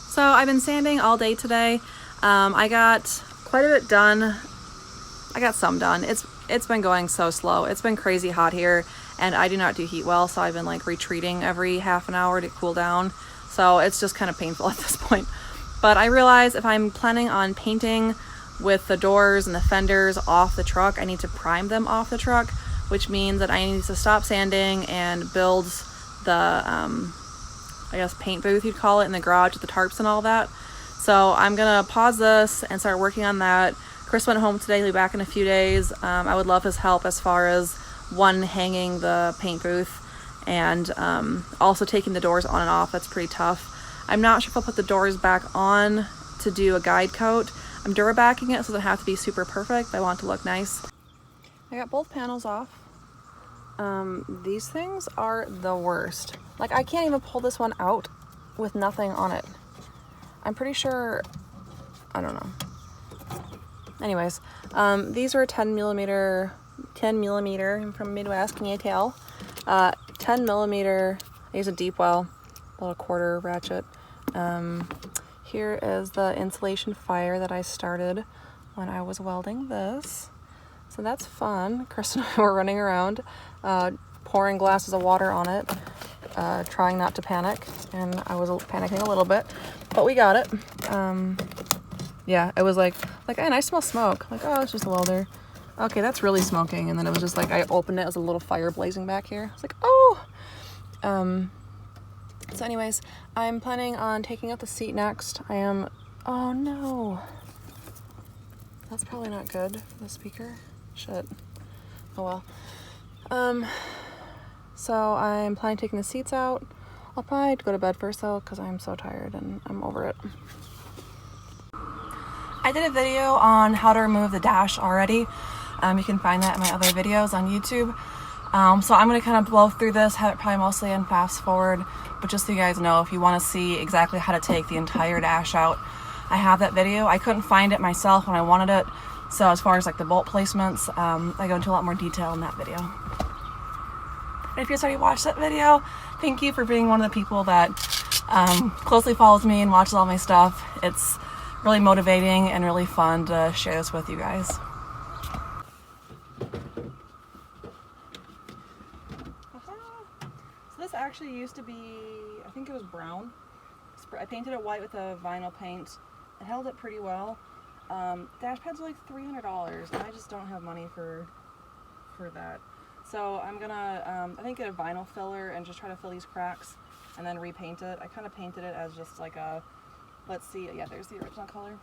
So I've been sanding all day today. I got quite a bit done. I got some done. It's been going so slow. It's been crazy hot here, and I do not do heat well, so I've been like retreating every half an hour to cool down. So it's just kind of painful at this point. But I realize if I'm planning on painting with the doors and the fenders off the truck, I need to prime them off the truck, which means that I need to stop sanding and build the I guess paint booth you'd call it in the garage with the tarps and all that. So I'm gonna pause this and start working on that. Chris went home today, he'll be back in a few days. I would love his help as far as hanging the paint booth and also taking the doors on and off. That's pretty tough. I'm not sure if I'll put the doors back on to do a guide coat. I'm Durabacking it, so it doesn't have to be super perfect, but I want it to look nice. I got both panels off. These things are the worst. Like, I can't even pull this one out with nothing on it. I'm pretty sure, I don't know. Anyways, these are 10 millimeter, I'm from Midwest, can you tell? 10 millimeter, I use a deep well, a little quarter ratchet. Here is the insulation fire that I started when I was welding this. So that's fun. Chris and I were running around, pouring glasses of water on it, trying not to panic, and I was panicking a little bit, but we got it. Yeah, it was like, and I smell smoke. Like, oh, it's just a welder. Okay, that's really smoking. And then it was just like, I opened it, as a little fire blazing back here. I was like, oh. So anyways, I'm planning on taking out the seat next. Oh no. That's probably not good for the speaker. Shit. Oh well. So I'm planning on taking the seats out. I'll probably go to bed first though, because I'm so tired and I'm over it. I did a video on how to remove the dash already. You can find that in my other videos on YouTube. So I'm going to kind of blow through this, have it probably mostly in fast forward, but just so you guys know, if you want to see exactly how to take the entire dash out, I have that video. I couldn't find it myself when I wanted it, so as far as like the bolt placements, I go into a lot more detail in that video. And if you guys already watched that video, thank you for being one of the people that closely follows me and watches all my stuff. It's really motivating and really fun to share this with you guys. So this actually used to be, I think it was brown. I painted it white with a vinyl paint. It held it pretty well. Dash pads are like $300 and I just don't have money for that. So I'm gonna, I think, get a vinyl filler and just try to fill these cracks and then repaint it. I kind of painted it as just like a, let's see, yeah, there's the original color.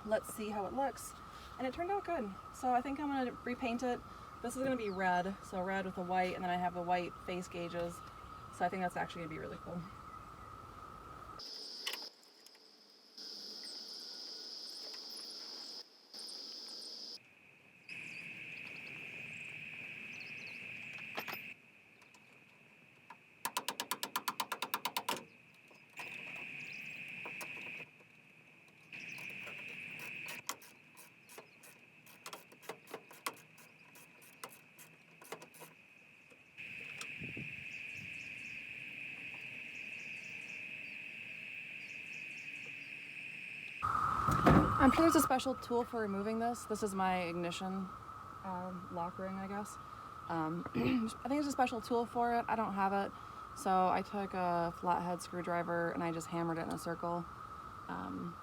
Let's see how it looks. And it turned out good. So I think I'm gonna repaint it. This is gonna be red, so red with the white, and then I have the white face gauges. So I think that's actually gonna be really cool. I'm sure there's a special tool for removing this. This is my ignition lock ring, I guess. I think there's a special tool for it. I don't have it. So I took a flathead screwdriver and I just hammered it in a circle. One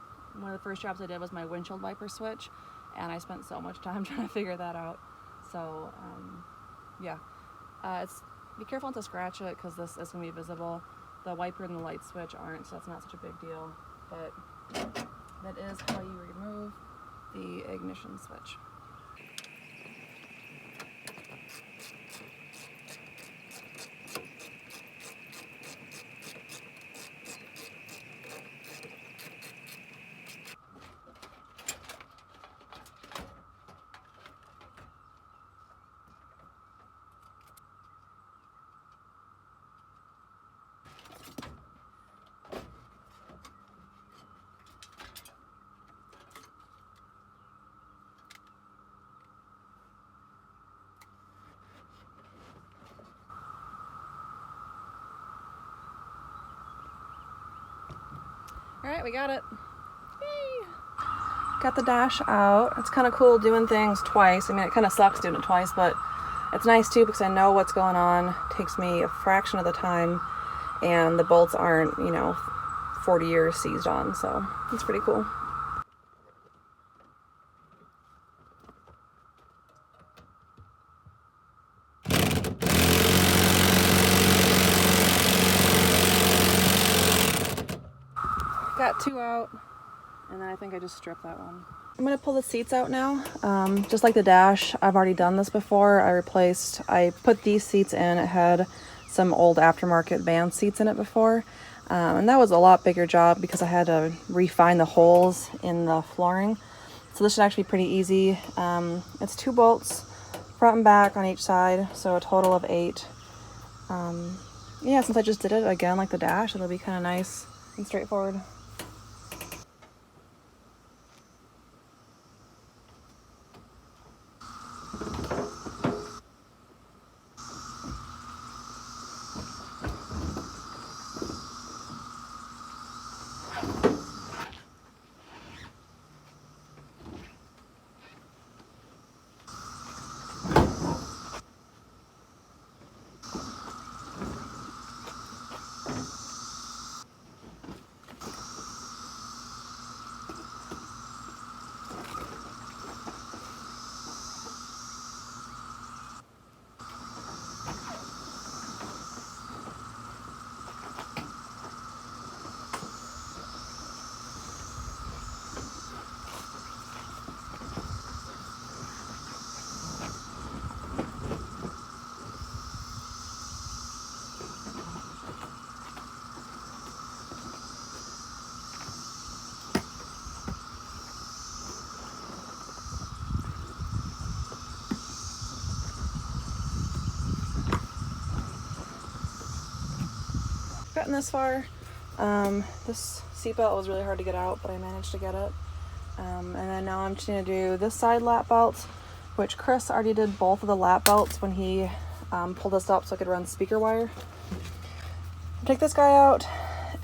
of the first jobs I did was my windshield wiper switch, and I spent so much time trying to figure that out. So yeah, be careful not to scratch it because this is going to be visible. The wiper and the light switch aren't, so that's not such a big deal. But that is how you remove the ignition switch. All right, we got it. Yay! Got the dash out. It's kind of cool doing things twice. I mean, it kind of sucks doing it twice, but it's nice too because I know what's going on. It takes me a fraction of the time, and the bolts aren't, 40 years seized on, so it's pretty cool. Got 2 out, and then I think I just stripped that one. I'm gonna pull the seats out now. Just like the dash, I've already done this before. I put these seats in. It had some old aftermarket band seats in it before. And that was a lot bigger job because I had to refine the holes in the flooring. So this should actually be pretty easy. It's 2 bolts, front and back on each side, so a total of 8. Yeah, since I just did it again like the dash, it'll be kind of nice and straightforward. Gotten this far. This seatbelt was really hard to get out, but I managed to get it. And then now I'm just going to do this side lap belt, which Chris already did both of the lap belts when he pulled us up so I could run speaker wire. Take this guy out,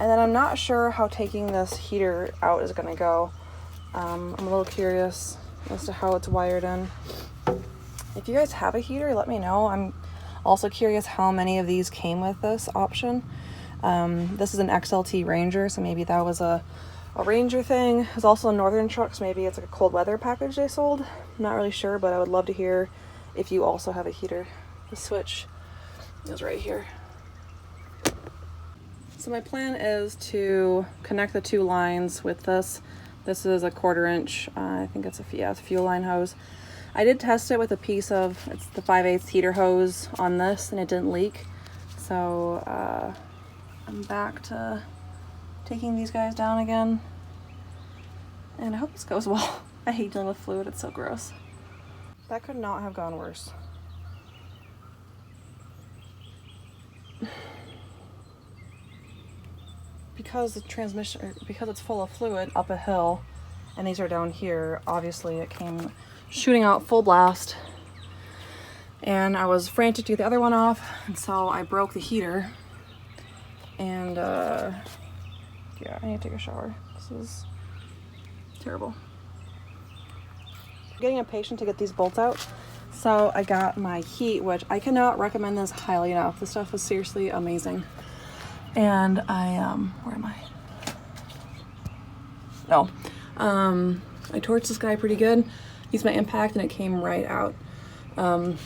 and then I'm not sure how taking this heater out is going to go. I'm a little curious as to how it's wired in. If you guys have a heater, let me know. I'm also curious how many of these came with this option. This is an XLT Ranger, so maybe that was a Ranger thing. There's also a Northern truck, so maybe it's like a cold weather package they sold. I'm not really sure, but I would love to hear if you also have a heater. The switch is right here. So my plan is to connect the 2 lines with this. This is a 1/4 inch, I think it's a fuel line hose. I did test it with a piece of, it's the 5/8 heater hose on this, and it didn't leak. So I'm back to taking these guys down again, and I hope this goes well. I hate dealing with fluid, it's so gross. That could not have gone worse. Because the transmission, because it's full of fluid up a hill, and these are down here, obviously it came shooting out full blast, and I was frantic to get the other one off, and so I broke the heater. And yeah, I need to take a shower. This is terrible. I'm getting impatient to get these bolts out, so I got my heat, which I cannot recommend this highly enough. This stuff is seriously amazing. And where am I? No. I torched this guy pretty good. Used my impact and it came right out.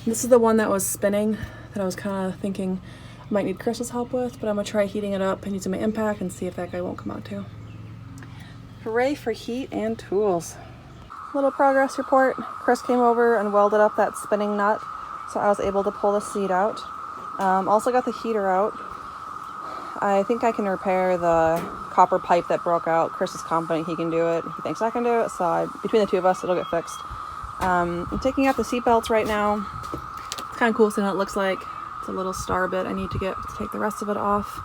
This is the one that was spinning that I was kind of thinking might need Chris's help with, but I'm gonna try heating it up and using my impact and see if that guy won't come out too. Hooray for heat and tools. Little progress report. Chris came over and welded up that spinning nut, so I was able to pull the seat out. Also got the heater out. I think I can repair the copper pipe that broke out. Chris is confident he can do it. He thinks I can do it, so between the 2 of us, it'll get fixed. I'm taking out the seat belts right now. It's kind of cool seeing what it looks like. It's a little star bit I need to take the rest of it off.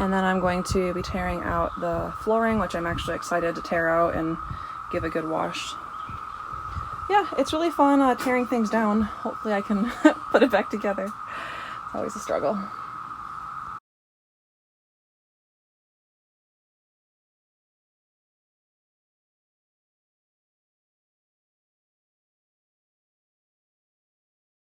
And then I'm going to be tearing out the flooring, which I'm actually excited to tear out and give a good wash. Yeah, it's really fun tearing things down. Hopefully I can put it back together. It's always a struggle.